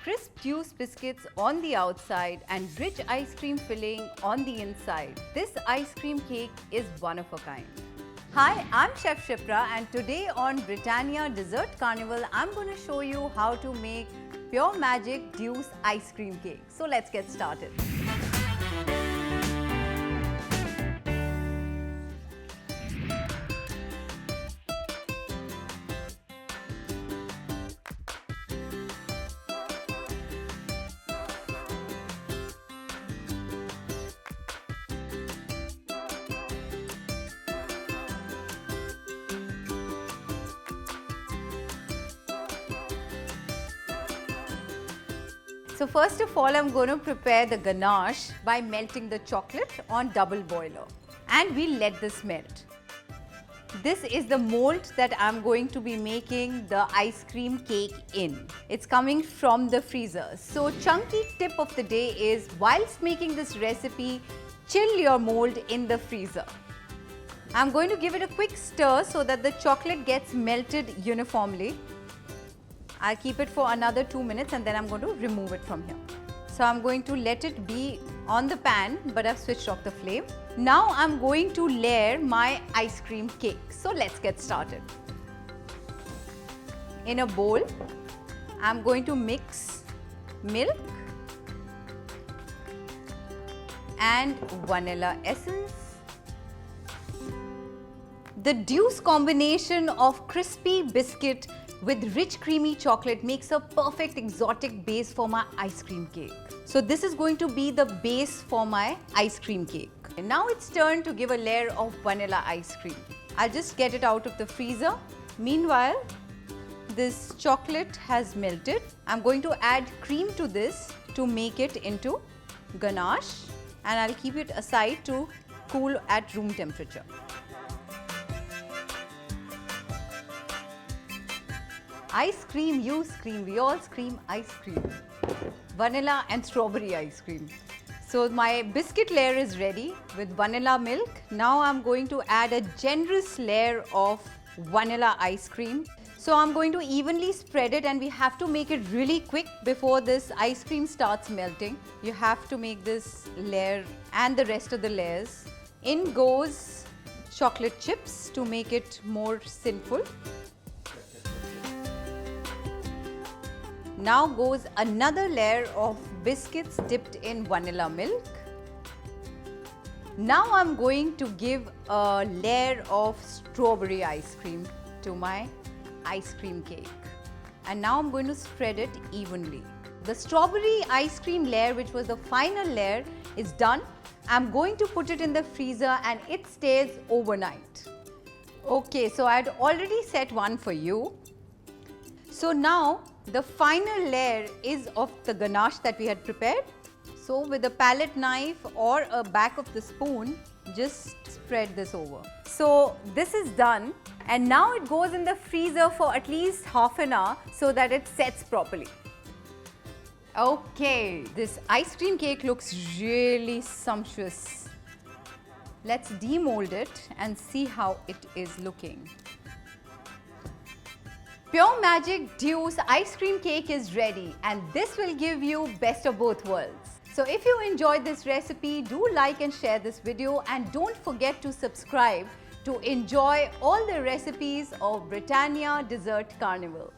crisp Deuce biscuits on the outside and rich ice cream filling on the inside, this ice cream cake is one of a kind. Hi, I'm Chef Shipra, and today on Britannia Dessert Carnival, I'm going to show you how to make pure magic Deuce ice cream cake. So let's get started. So first of all, I'm going to prepare the ganache by melting the chocolate on double boiler, and we'll let this melt. This is the mold that I'm going to be making the ice cream cake in. It's coming from the freezer. So chunky tip of the day is, whilst making this recipe, chill your mold in the freezer. I'm going to give it a quick stir so that the chocolate gets melted uniformly. I'll keep it for another 2 minutes and then I'm going to remove it from here. So I'm going to let it be on the pan, but I've switched off the flame. Now I'm going to layer my ice cream cake. So let's get started. In a bowl, I'm going to mix milk and vanilla essence. The Deuce combination of crispy biscuit with rich creamy chocolate makes a perfect exotic base for my ice cream cake. So this is going to be the base for my ice cream cake. And now it's turn to give a layer of vanilla ice cream. I'll just get it out of the freezer. Meanwhile, this chocolate has melted. I'm going to add cream to this to make it into ganache, and I'll keep it aside to cool at room temperature. Ice cream, you scream, we all scream ice cream. Vanilla and strawberry ice cream. So my biscuit layer is ready with vanilla milk. Now I'm going to add a generous layer of vanilla ice cream. So I'm going to evenly spread it, and we have to make it really quick before this ice cream starts melting. You have to make this layer and the rest of the layers. In goes chocolate chips to make it more sinful. Now goes another layer of biscuits dipped in vanilla milk. Now I'm going to give a layer of strawberry ice cream to my ice cream cake. And now I'm going to spread it evenly. The strawberry ice cream layer, which was the final layer, is done. I'm going to put it in the freezer and it stays overnight. Okay, so I had already set one for you. So now the final layer is of the ganache that we had prepared. So with a palette knife or a back of the spoon, just spread this over. So this is done, and now it goes in the freezer for at least half an hour so that it sets properly. Okay, this ice cream cake looks really sumptuous. Let's demold it and see how it is looking. Pure Magic Deuce ice cream cake is ready, and this will give you best of both worlds. So if you enjoyed this recipe, do like and share this video, and don't forget to subscribe to enjoy all the recipes of Britannia Dessert Carnival.